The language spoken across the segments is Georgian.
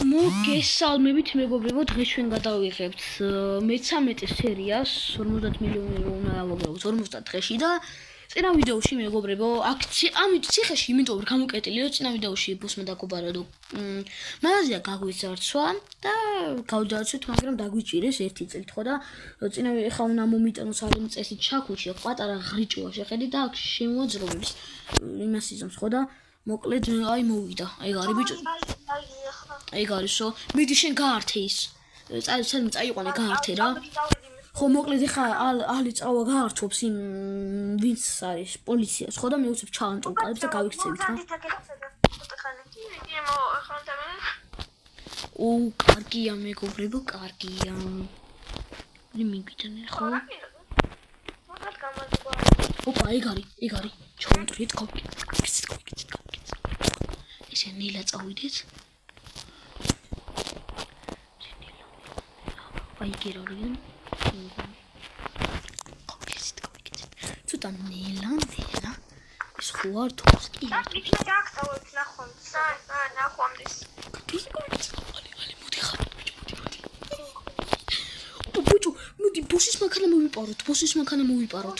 მოგესალმებით მეგობრებო, დღეს ჩვენ გადავიღებთ მე-13 სერიას 50 მილიონი რო უნდა ავაგროვოთ 50 დღეში და წინა ვიდეოში მეგობრებო, ამ ციხეში იმიტომ რომ გამოკეტილიო წინა ვიდეოში ბოსმა დაგუბარა რომ მაღაზია გაგვიზარცვა და გავდარცვით, მაგრამ დაგვიჭირეს 1 წელი ხო და წინა ეხა უნდა მომიტანოს ალემ წესით ჩაქუჩი, პატარა ღრიჭოა შეხედი და აქ შემოაძრობებს იმას იზომს ხო და მოკლედ აი მოვიდა. ეგ არის ბიჭო. ეგ არისო. მიდი შენ გაართე ის. წაიყვანე გაართე რა. ხო მოკლედ ეხა ალი წავა გაართობს იმ ვინც არის პოლიციას ხო და მე უცებ ჩავანტო ყალებს და გავიქცევით რა. ო, კარგია მეგობრებო, კარგია. მიგიტანე ხო? ოპა, ეგ არის. ჩავანტრით გავიქცეთ. ისე ნილა წავიდეთ. აი გერორიან. გავიქცეთ. ცოტა ნილა. ის ხო არ თავს კი. ვიჩნა დაახტავთ ნახომ. ნახვამდის. ალი მოდი ხარ. ბიჭო, მოდი ბოსის მანქანა მოვიპაროთ.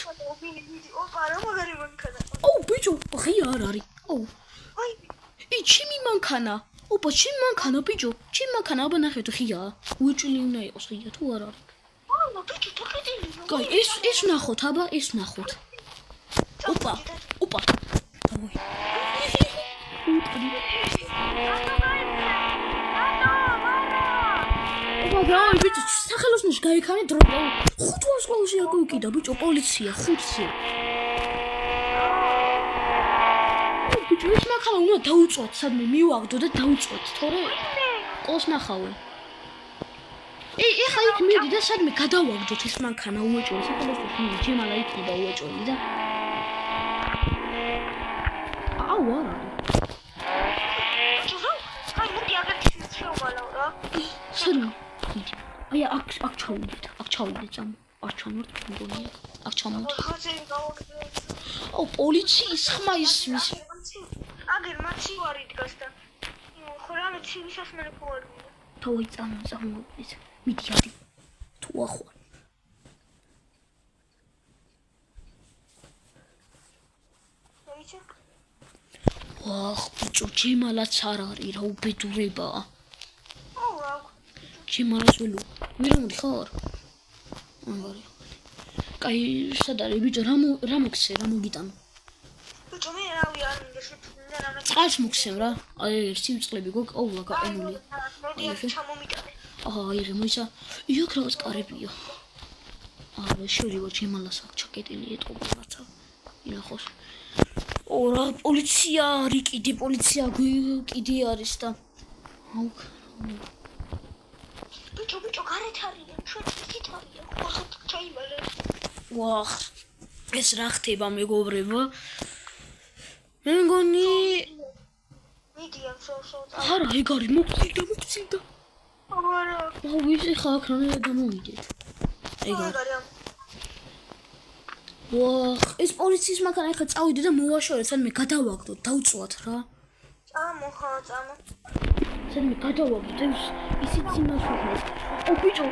ოპა, რა მაგარი მანქანა. ო, ბიჭო, ღია არ არის. ო. აი ჩემი მანქანა. ოპა, ჩემი მანქანა, ბიჭო. ჩემი მანქანა, აბა ნახეთ, ღია. უეჭველი უნდა იყოს ღია თუ არ არის. აა, ბიჭო, თქეთილი. კაი, ეს ვნახოთ, აბა, ეს ვნახოთ. ოპა. დავი. ოპა, დავი, ბიჭო, სახელოსნოში გაიქანე დრო. 5 ვარსკვლავში აგვიკიდა, ბიჭო, პოლიცია, 5-ზე. ბიჭო, ეს მანქანა უნდა დაუწვათ, სადმე მივაგდო და დაუწვათ, თორე ყოს ნახავენ. ეხა იქ მიდი და სადმე გადავაგდოთ ეს მანქანა უეჭველი, სახელოსნოში მიდი, ჯემალა იქნება უეჭველი და აუ არა. აი მოდი აგერ შეუვალავ რა. სადმე? აი აქ ჩავიდეთ, წამ. არ ჩამორთ მგონია. აქ ჩამორთ. ხაზები გავაგდე. ო, პოლიციის ხმა ისმის. აგერ მათი ვარი დგას და ხო რამე ცივისას მე ფუარი. თავი წამოვიდეს. მიდი ადი. თუ ახვალ. მოიცა? ვახ, ბიჭო, ჯემალაც არ არის რა უბედურებაა. აუ რა. ჯემალას ველო. მირამოდი ხარ? აღარი. კაი, სად არის ბიჭო, რა მოგცე, რა მოგიტანო? ბიჭო, მე რავი არ მინდა შეფუნა რა. წყალს მოგცემ რა. აი, სიმწყლები გოგ, აულა გაყენული. მოდი აქ ჩამომიტანე. აი, მოიცა. იქ რა წკარებია. აა, შევიდო ჯემალას აქ ჩაკეტილი ეტყობა რაცა. ინახოს. ო, რა პოლიცია არის, კიდე პოლიცია კიდე არის და. აუ. ბიჭო, გარეთ არიან, ჩვენ ისეთ არიან. ხო, ჩაივალე. ვახ, ეს რა ხდება მეგობრებო? მე მგონი მიდი ამ სოუსო. არა, ეგ არის მოგცილდა. არა. აუ, ისე ხა აქ რა დამოვიდეთ. ეგ არის. ვახ, ეს პოლიციის მანქანა ახლა წავიდე და მოვაშორეთ, სადმე გადავაგდოთ, დავწვათ რა. წამო. სადმე გადავაგდოთ, ისიც იმას ვუხმობ. ო, ბიჭო,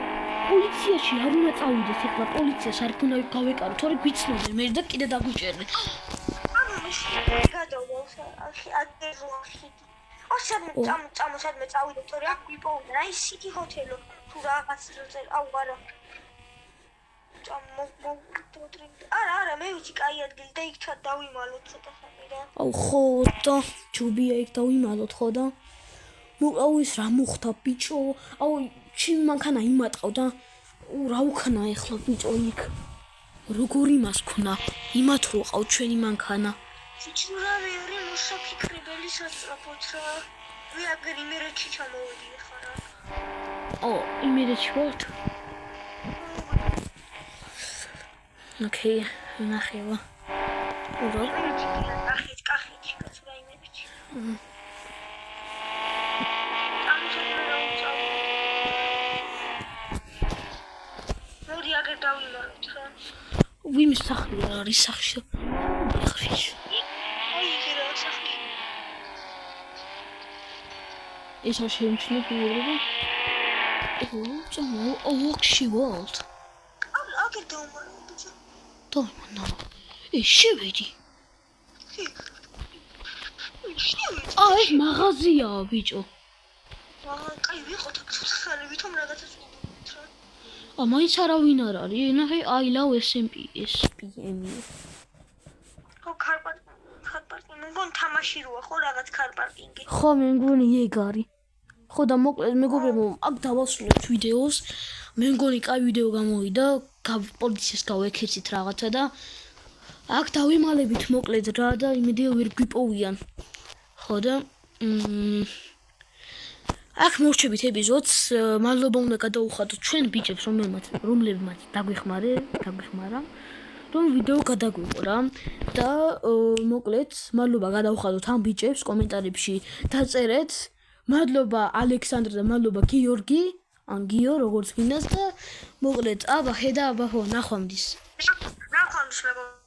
პოლიციაში არ უნდა წავიდეს ახლა, პოლიციას არ უნდა გავეკარო, თორე გვიცნობენ მე და კიდე დაგვიჭერენ. წამო სადმე წავიდეთ, თორე აქ გვიპოვნა, აი სიტი ჰოთელო, თუ რაღაც აუ არა. არა, მე ვიცი კაი ადგილი და იქ დავიმალოთ ცოტა ხანი რა. აუ ხო და ჯობია იქ დავიმალოთ ხო და აუ ის რა მოხდა ბიჭო, აუ ჩემი მანქანა იმატყავდა. რა უქნა ეხლა ბიჭო იქ? როგორი მას ქნა? იმათ რო ყავ ჩვენი მანქანა. ბიჭო რა მე ორი მოსაფიქრებელი სასწრაფოთ რა. მე აგერ იმერეთში ჩამოვედი ხა რა. ო, იმერეთში ვართ? ოკეი, ნახევა. უра. კახეთში კაცო რა იმერეთში. მოდი აგერ დავიმალოთ რა. ვიმის სახლი არის სახში? ხრის. აი, რა სახში. ეს არ შეიმჩნევ მეგობრებო. წამო, ოქში ვართ. აგერ დავმარო ბიჭო. დავმანა. შევედი. შევედი. ეს მაღაზიაა ბიჭო. კაი ვიყოთ აქ ცოცხალი ვითომ რაღაცას ვუყურებთ რა. მაინც არავინ არ არის. ნახე I love SPM-ი. ხო ქარპარკინგი მგონი თამაში როა ხო რაღაც ქარპარკინგი. ხო მე მგონი ეგ არის. ხო და მოკლედ მეგობრებო აქ დავასრულებთ ვიდეოს. მე მგონი კაი ვიდეო გამოვიდა. პოლიციას გავეკეცით რაღაცა და აქ დავიმალებით მოკლედ რა და იმედია ვერ გვიპოვიან. ხო და აქ მოვჩებით ეპიზოდს. მადლობა უნდა გადაუხადოთ ჩვენ ბიჭებს რომლებმაც დაგვიხმარა რომ ვიდეო გადაგვიყო რა და მოკლედ მადლობა გადაუხადოთ ამ ბიჭებს კომენტარებში დაწერეთ. მადლობა ალექსანდრ და მადლობა გიორგი ან გიო როგორც გინდას და მოკლედ აბა ხედა აბა ხო ნახვამდის ნახვამდის მეგობრებო.